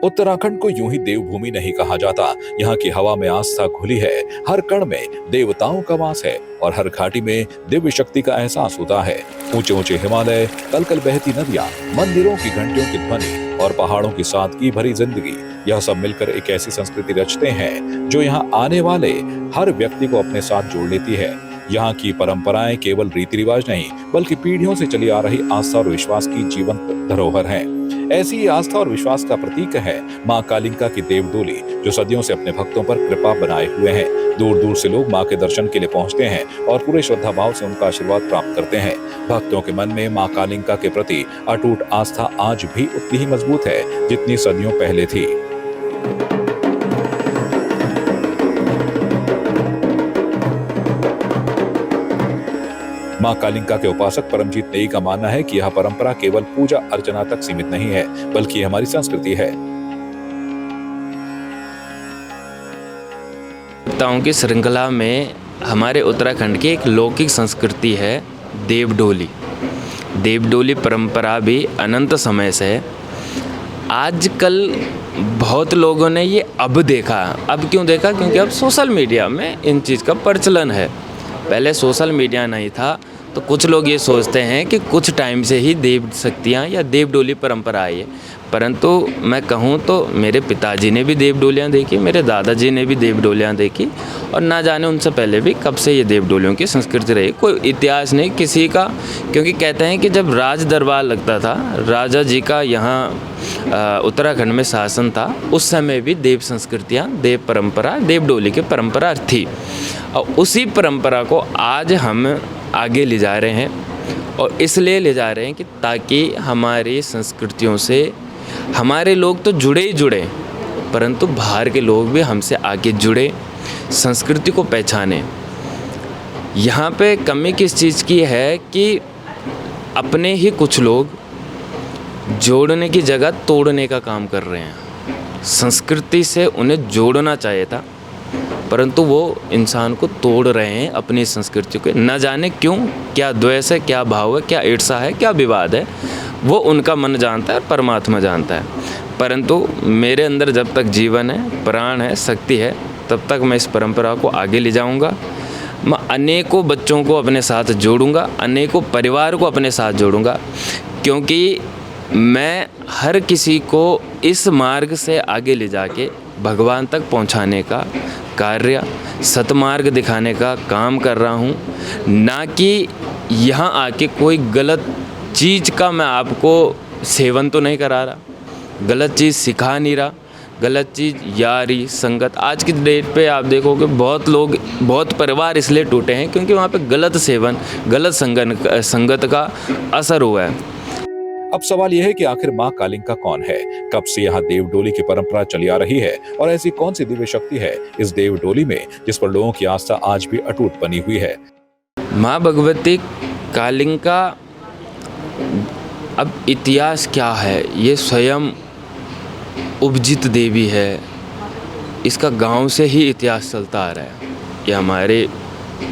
उत्तराखंड को यूं ही देवभूमि नहीं कहा जाता। यहाँ की हवा में आस्था घुली है, हर कण में देवताओं का वास है और हर घाटी में दिव्य शक्ति का एहसास होता है। ऊंचे ऊंचे हिमालय, कल बहती नदियां, मंदिरों की घंटियों की ध्वनि और पहाड़ों की सादगी भरी जिंदगी, यह सब मिलकर एक ऐसी संस्कृति रचते हैं जो यहाँ आने वाले हर व्यक्ति को अपने साथ जोड़ लेती है। यहाँ की परंपराएं केवल रीति रिवाज नहीं, बल्कि पीढ़ियों से चली आ रही आस्था और विश्वास की जीवंत धरोहर है। ऐसी ही आस्था और विश्वास का प्रतीक है मां कालिंका की देवडोली, जो सदियों से अपने भक्तों पर कृपा बनाए हुए हैं। दूर दूर से लोग मां के दर्शन के लिए पहुंचते हैं और पूरे श्रद्धा भाव से उनका आशीर्वाद प्राप्त करते हैं। भक्तों के मन में मां कालिंका के प्रति अटूट आस्था आज भी उतनी ही मजबूत है जितनी सदियों पहले थी। मां कालिंका के उपासक परमजीत नेगी का मानना है कि यह परंपरा केवल पूजा अर्चना तक सीमित नहीं है, बल्कि हमारी संस्कृति है। देवताओं की श्रृंखला में हमारे उत्तराखंड की एक लौकिक संस्कृति है देवडोली। देवडोली परंपरा भी अनंत समय से है। आजकल बहुत लोगों ने ये अब देखा। अब क्यों देखा? क्योंकि अब सोशल मीडिया में इन चीज़ का प्रचलन है। पहले सोशल मीडिया नहीं था तो कुछ लोग ये सोचते हैं कि कुछ टाइम से ही देव शक्तियाँ या देवडोली परंपरा आई है, परंतु मैं कहूँ तो मेरे पिताजी ने भी देवडोलियाँ देखी, मेरे दादाजी ने भी देवडोलियाँ देखी और ना जाने उनसे पहले भी कब से ये देवडोलियों की संस्कृति रही। कोई इतिहास नहीं किसी का, क्योंकि कहते हैं कि जब राज दरबार लगता था, राजा जी का यहाँ उत्तराखंड में शासन था, उस समय भी देव संस्कृतियाँ, देव परंपरा, देवडोली की परंपरा थी और उसी परंपरा को आज हम आगे ले जा रहे हैं। और इसलिए ले जा रहे हैं कि ताकि हमारी संस्कृतियों से हमारे लोग तो जुड़े ही जुड़े, परंतु बाहर के लोग भी हमसे आगे जुड़े, संस्कृति को पहचाने। यहाँ पे कमी किस चीज़ की है कि अपने ही कुछ लोग जोड़ने की जगह तोड़ने का काम कर रहे हैं। संस्कृति से उन्हें जोड़ना चाहिए था, परंतु वो इंसान को तोड़ रहे हैं अपनी संस्कृति को। न जाने क्यों, क्या द्वेष है, क्या भाव है, क्या ईर्षा है, क्या विवाद है, वो उनका मन जानता है और परमात्मा जानता है। परंतु मेरे अंदर जब तक जीवन है, प्राण है, शक्ति है, तब तक मैं इस परंपरा को आगे ले जाऊंगा। मैं अनेकों बच्चों को अपने साथ जोड़ूंगा, अनेकों परिवार को अपने साथ जोड़ूंगा, क्योंकि मैं हर किसी को इस मार्ग से आगे ले जाके भगवान तक पहुंचाने का कार्य, सतमार्ग दिखाने का काम कर रहा हूं। ना कि यहाँ आके कोई गलत चीज़ का मैं आपको सेवन तो नहीं करा रहा, गलत चीज़ सिखा नहीं रहा। गलत चीज़ यारी संगत, आज की डेट पे आप देखोगे बहुत लोग, बहुत परिवार इसलिए टूटे हैं क्योंकि वहाँ पे गलत सेवन, गलत संगत का असर हुआ है। अब सवाल यह है कि आखिर मां कालिंका कौन है, कब से यहाँ देवडोली की परंपरा चली आ रही है और ऐसी कौन सी दिव्य शक्ति है इस देवडोली में जिस पर लोगों की आस्था आज भी अटूट बनी हुई है। माँ भगवती कालिंका, अब इतिहास क्या है, ये स्वयं उपजित देवी है। इसका गांव से ही इतिहास चलता आ रहा है। ये हमारे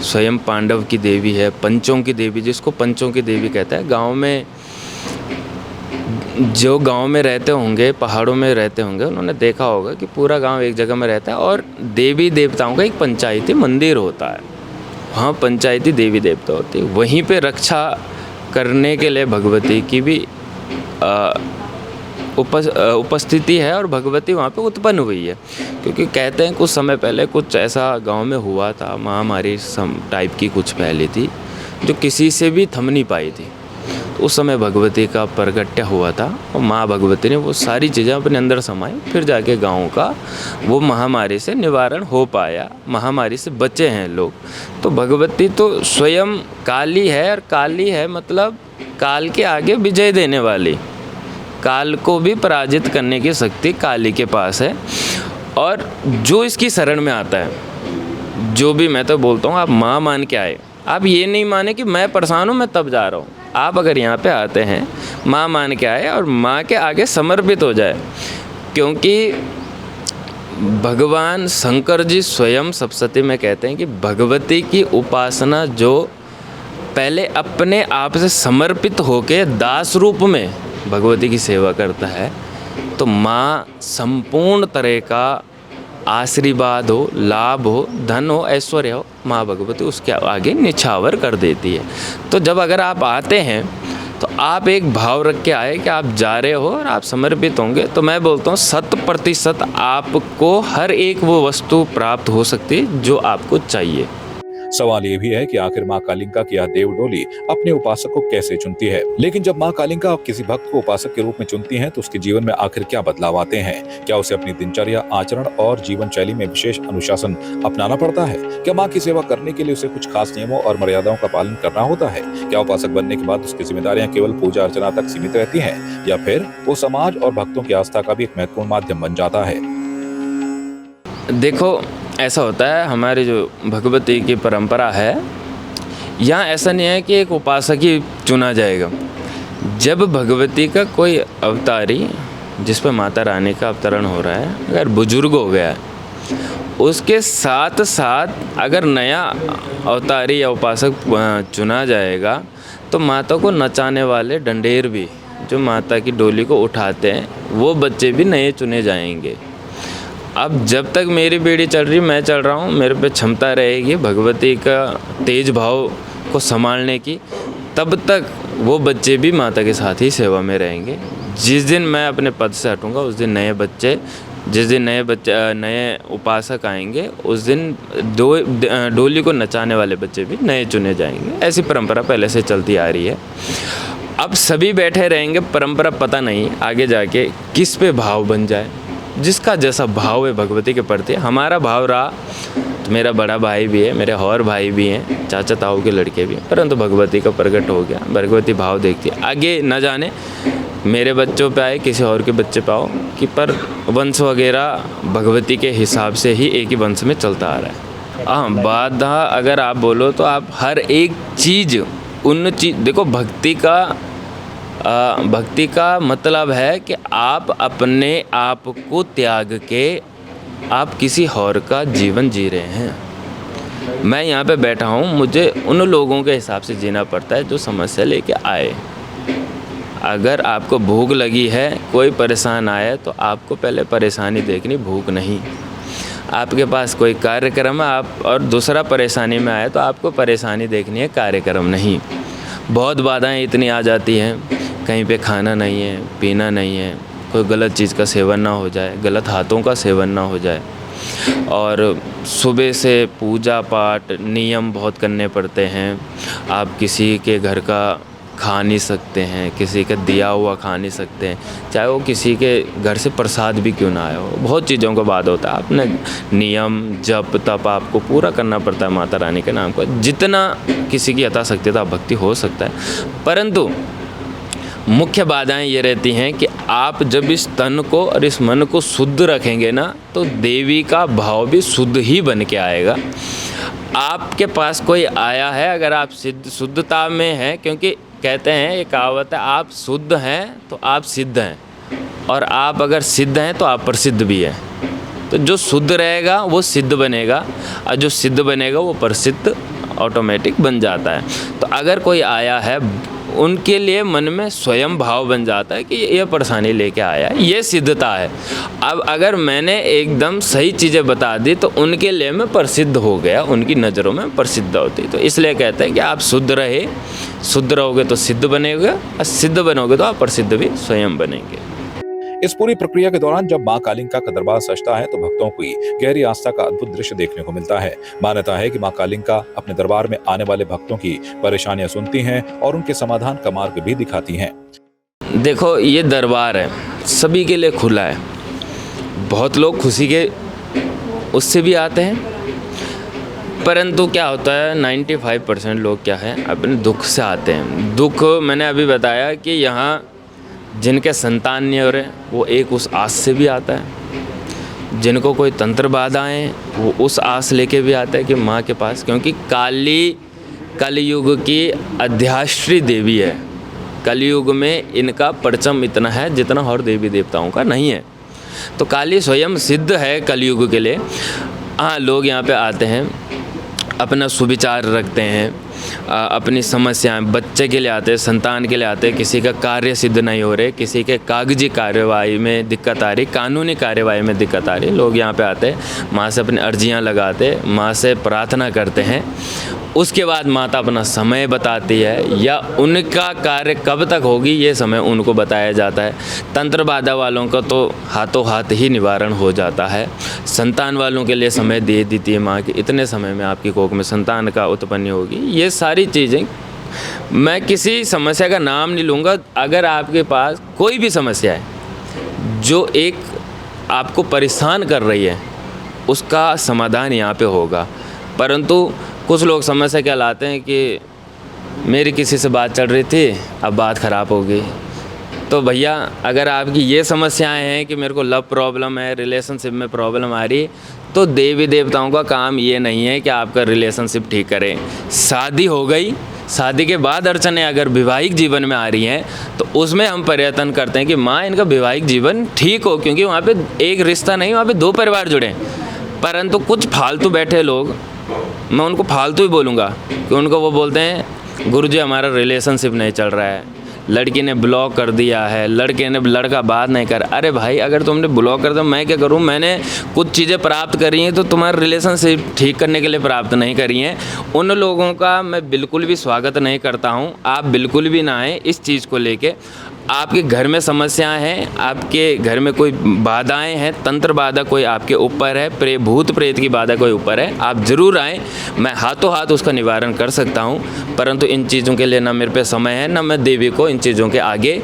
स्वयं पांडव की देवी है, पंचों की देवी, जिसको पंचों की देवी कहता है। गांव में जो गांव में रहते होंगे, पहाड़ों में रहते होंगे, उन्होंने देखा होगा कि पूरा गांव एक जगह में रहता है और देवी देवताओं का एक पंचायती मंदिर होता है। वहाँ पंचायती देवी देवता होती है। वहीं पे रक्षा करने के लिए भगवती की भी उपस्थिति है और भगवती वहाँ पे उत्पन्न हुई है। क्योंकि कहते हैं कुछ समय पहले कुछ ऐसा गांव में हुआ था, महामारी टाइप की कुछ फैली थी जो किसी से भी थम नहीं पाई थी। तो उस समय भगवती का प्रगट्य हुआ था और माँ भगवती ने वो सारी चीज़ें अपने अंदर समाई, फिर जाके गाँव का वो महामारी से निवारण हो पाया, महामारी से बचे हैं लोग। तो भगवती तो स्वयं काली है, और काली है मतलब काल के आगे विजय देने वाली, काल को भी पराजित करने की शक्ति काली के पास है। और जो इसकी शरण में आता है, जो भी, मैं तो बोलता हूँ आप माँ मान के आए, आप ये नहीं माने कि मैं परेशान हूँ मैं तब जा रहा हूँ। आप अगर यहाँ पे आते हैं, माँ मान के आए और माँ के आगे समर्पित हो जाए, क्योंकि भगवान शंकर जी स्वयं सप्तशती में कहते हैं कि भगवती की उपासना जो पहले अपने आप से समर्पित होके दास रूप में भगवती की सेवा करता है, तो माँ संपूर्ण तरह का आशीर्वाद हो, लाभ हो, धन हो, ऐश्वर्य हो, माँ भगवती उसके आगे निछावर कर देती है। तो जब अगर आप आते हैं तो आप एक भाव रख के आए कि आप जा रहे हो और आप समर्पित होंगे, तो मैं बोलता हूँ 100% आपको हर एक वो वस्तु प्राप्त हो सकती है जो आपको चाहिए। सवाल ये भी है कि आखिर माँ कालिंका की यह देव डोली अपने उपासक को कैसे चुनती है। लेकिन जब माँ कालिंका किसी भक्त को उपासक के रूप में चुनती हैं, तो उसके जीवन में आखिर क्या बदलाव आते हैं? क्या उसे अपनी दिनचर्या, आचरण और जीवन शैली में विशेष अनुशासन अपनाना पड़ता है? क्या माँ की सेवा करने के लिए उसे कुछ खास नियमों और मर्यादाओं का पालन करना होता है? क्या उपासक बनने के बाद उसकी जिम्मेदारियां केवल पूजा अर्चना तक सीमित रहती है, या फिर वो समाज और भक्तों की आस्था का भी एक महत्वपूर्ण माध्यम बन जाता है? देखो, ऐसा होता है, हमारी जो भगवती की परंपरा है, यहाँ ऐसा नहीं है कि एक उपासक ही चुना जाएगा। जब भगवती का कोई अवतारी, जिस पर माता रानी का अवतरण हो रहा है, अगर बुजुर्ग हो गया है, उसके साथ साथ अगर नया अवतारी या उपासक चुना जाएगा, तो माता को नचाने वाले डंडेर भी, जो माता की डोली को उठाते हैं, वो बच्चे भी नए चुने जाएंगे। अब जब तक मेरी पीढ़ी चल रही, मैं चल रहा हूँ, मेरे पे क्षमता रहेगी भगवती का तेज भाव को संभालने की, तब तक वो बच्चे भी माता के साथ ही सेवा में रहेंगे। जिस दिन मैं अपने पद से हटूँगा, उस दिन नए उपासक आएंगे, उस दिन डोली को नचाने वाले बच्चे भी नए चुने जाएंगे। ऐसी परंपरा पहले से चलती आ रही है। अब सभी बैठे रहेंगे, परंपरा पता नहीं आगे जाके किस पे भाव बन जाए। जिसका जैसा भाव है भगवती के प्रति, हमारा भाव रहा तो मेरा बड़ा भाई भी है, मेरे और भाई भी हैं, चाचा ताऊ के लड़के भी हैं, परंतु भगवती का प्रकट हो गया, भगवती भाव देखती है। आगे न जाने मेरे बच्चों पे आए, किसी और के बच्चे पे आओ, कि पर वंश वगैरह भगवती के हिसाब से ही एक ही वंश में चलता आ रहा है। हाँ, बाधा अगर आप बोलो तो आप हर एक चीज़ देखो, भक्ति का मतलब है कि आप अपने आप को त्याग के आप किसी और का जीवन जी रहे हैं। मैं यहाँ पे बैठा हूँ, मुझे उन लोगों के हिसाब से जीना पड़ता है जो समस्या लेके आए। अगर आपको भूख लगी है, कोई परेशान आया, तो आपको पहले परेशानी देखनी, भूख नहीं। आपके पास कोई कार्यक्रम है, आप और दूसरा परेशानी में आया, तो आपको परेशानी देखनी है, कार्यक्रम नहीं। बहुत बाधाएं इतनी आ जाती हैं, कहीं पे खाना नहीं है, पीना नहीं है, कोई गलत चीज़ का सेवन ना हो जाए, गलत हाथों का सेवन ना हो जाए, और सुबह से पूजा पाठ नियम बहुत करने पड़ते हैं। आप किसी के घर का खा नहीं सकते हैं, किसी का दिया हुआ खा नहीं सकते हैं, चाहे वो किसी के घर से प्रसाद भी क्यों ना आया हो। बहुत चीज़ों का बाद होता है, अपने नियम जप तप आपको पूरा करना पड़ता है माता रानी के नाम को। जितना किसी की यथाशक्ति भक्ति हो सकता है, परंतु मुख्य बाधाएं ये रहती हैं कि आप जब इस तन को और इस मन को शुद्ध रखेंगे ना, तो देवी का भाव भी शुद्ध ही बन के आएगा। आपके पास कोई आया है, अगर आप शुद्धता में हैं, क्योंकि कहते हैं, एक कहावत है, आप शुद्ध हैं तो आप सिद्ध हैं, और आप अगर सिद्ध हैं तो आप प्रसिद्ध भी हैं। तो जो शुद्ध रहेगा वो सिद्ध बनेगा, और जो सिद्ध बनेगा वो प्रसिद्ध ऑटोमेटिक बन जाता है। तो अगर कोई आया है, उनके लिए मन में स्वयं भाव बन जाता है कि ये परेशानी लेके आया है, ये सिद्धता है। अब अगर मैंने एकदम सही चीज़ें बता दी, तो उनके लिए मैं प्रसिद्ध हो गया, उनकी नज़रों में प्रसिद्ध होती। तो इसलिए कहते हैं कि आप शुद्ध रहोगे तो सिद्ध बनेगा, और सिद्ध बनोगे तो आप प्रसिद्ध भी स्वयं बनेंगे। इस पूरी प्रक्रिया के दौरान जब माँ कालिंका का दरबार सजता है, तो भक्तों की गहरी आस्था का अद्भुत दृश्य देखने को मिलता है। मान्यता है कि माँ कालिंका अपने दरबार में आने वाले भक्तों की परेशानियां सुनती हैं और उनके समाधान का मार्ग भी दिखाती हैं। देखो, ये दरबार है, सभी के लिए खुला है। बहुत लोग खुशी के उससे भी आते हैं, परंतु क्या होता है, 95% लोग क्या है, अपने दुख से आते हैं। दुख मैंने अभी बताया कि यहाँ जिनके संतान नहीं हो रहे, वो एक उस आस से भी आता है। जिनको कोई तंत्र बाधाएं, वो उस आस लेके भी आता है कि माँ के पास, क्योंकि काली कलयुग की अध्याश्री देवी है। कलयुग में इनका परचम इतना है जितना और देवी देवताओं का नहीं है। तो काली स्वयं सिद्ध है कलयुग के लिए। हाँ, लोग यहाँ पे आते हैं, अपना सुविचार रखते हैं, अपनी समस्याएं बच्चे के लिए आते हैं, संतान के लिए आते हैं, किसी का कार्य सिद्ध नहीं हो रहे, किसी के कागजी कार्यवाही में दिक्कत आ रही, कानूनी कार्यवाही में दिक्कत आ रही, लोग यहाँ पे आते हैं, माँ से अपनी अर्जियाँ लगाते, माँ से प्रार्थना करते हैं। उसके बाद माता अपना समय बताती है या उनका कार्य कब तक होगी ये समय उनको बताया जाता है। तंत्र बाधा वालों का तो हाथों हाथ ही निवारण हो जाता है। संतान वालों के लिए समय दे देती है माँ कि इतने समय में आपकी कोख में संतान का उत्पन्न होगी। ये सारी चीज़ें, मैं किसी समस्या का नाम नहीं लूँगा, अगर आपके पास कोई भी समस्या है जो एक आपको परेशान कर रही है उसका समाधान यहाँ पे होगा। परंतु कुछ लोग समस्या क्या लाते हैं कि मेरी किसी से बात चल रही थी, अब बात ख़राब हो गई। तो भैया अगर आपकी ये समस्याएं हैं कि मेरे को लव प्रॉब्लम है, रिलेशनशिप में प्रॉब्लम आ रही, तो देवी देवताओं का काम ये नहीं है कि आपका रिलेशनशिप ठीक करें। शादी हो गई, शादी के बाद अड़चनें अगर वैवाहिक जीवन में आ रही हैं तो उसमें हम प्रयत्न करते हैं कि माँ इनका वैवाहिक जीवन ठीक हो, क्योंकि वहाँ पे एक रिश्ता नहीं, वहाँ पे दो परिवार जुड़े हैं। परंतु कुछ फालतू बैठे लोग, मैं उनको फालतू ही बोलूँगा कि उनको वो बोलते हैं गुरुजी हमारा रिलेशनशिप नहीं चल रहा है, लड़की ने ब्लॉक कर दिया है, लड़के ने लड़का बात नहीं कर। अरे भाई अगर तुमने ब्लॉक कर दिया मैं क्या करूं? मैंने कुछ चीज़ें प्राप्त करी हैं तो तुम्हारा रिलेशनशिप ठीक करने के लिए प्राप्त नहीं करी हैं। उन लोगों का मैं बिल्कुल भी स्वागत नहीं करता हूं। आप बिल्कुल भी ना आएँ इस चीज़ को लेके। आपके घर में समस्याएं हैं, आपके घर में कोई बाधाएं हैं, तंत्र बाधा कोई आपके ऊपर है, भूत प्रेत की बाधा कोई ऊपर है, आप ज़रूर आएँ, मैं हाथों हाथ उसका निवारण कर सकता हूं। परंतु इन चीज़ों के लिए ना मेरे पे समय है, ना मैं देवी को इन चीज़ों के आगे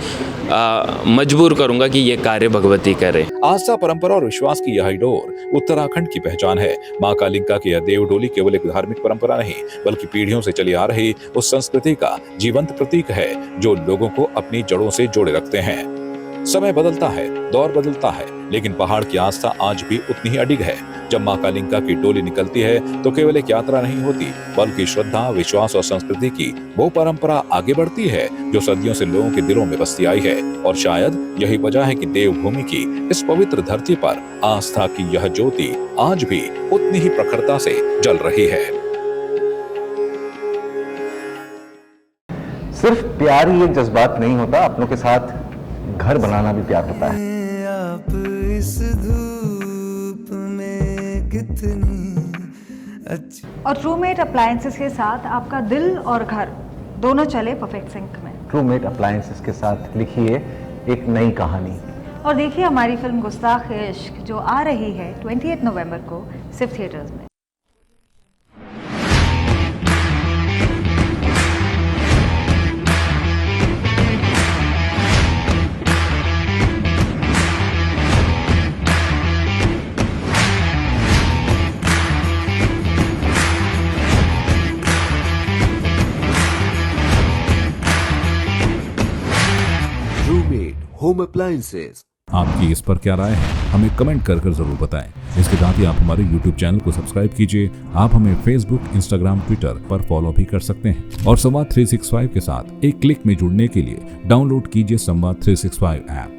मजबूर करूंगा कि ये कार्य भगवती करे। आस्था, परंपरा और विश्वास की यह डोर उत्तराखंड की पहचान है। माँ कालिका की यह देव डोली केवल एक धार्मिक परंपरा नहीं बल्कि पीढ़ियों से चली आ रही उस संस्कृति का जीवंत प्रतीक है जो लोगों को अपनी जड़ों से जोड़े रखते हैं। समय बदलता है, दौर बदलता है, लेकिन पहाड़ की आस्था आज भी उतनी ही अडिग है। जब माँ कालिका की डोली निकलती है तो केवल एक यात्रा नहीं होती बल्कि श्रद्धा, विश्वास और संस्कृति की वो परंपरा आगे बढ़ती है जो सदियों से लोगों के दिलों में बसती आई है। और शायद यही वजह है कि देवभूमि की इस पवित्र धरती पर आस्था की यह ज्योति आज भी उतनी ही प्रखरता से जल रही है। सिर्फ प्यार ही एक जज्बात नहीं होता, अपनों के साथ घर बनाना भी प्यार होता है। आप इस धूप में कितनी अच्छी। और ट्रूमेट अप्लायंसेस के साथ आपका दिल और घर दोनों चले परफेक्ट सिंक में। ट्रूमेट अप्लायंसेस के साथ लिखिए एक नई कहानी। और देखिए हमारी फिल्म गुस्ताख-ए-इश्क जो आ रही है 28 नवंबर को सिर्फ थिएटर्स में। Home appliances. आपकी इस पर क्या राय है हमें कमेंट कर जरूर बताएं। इसके साथ ही आप हमारे YouTube चैनल को सब्सक्राइब कीजिए। आप हमें Facebook, Instagram, Twitter पर फॉलो भी कर सकते हैं और संवाद 365 के साथ एक क्लिक में जुड़ने के लिए डाउनलोड कीजिए संवाद 365 ऐप।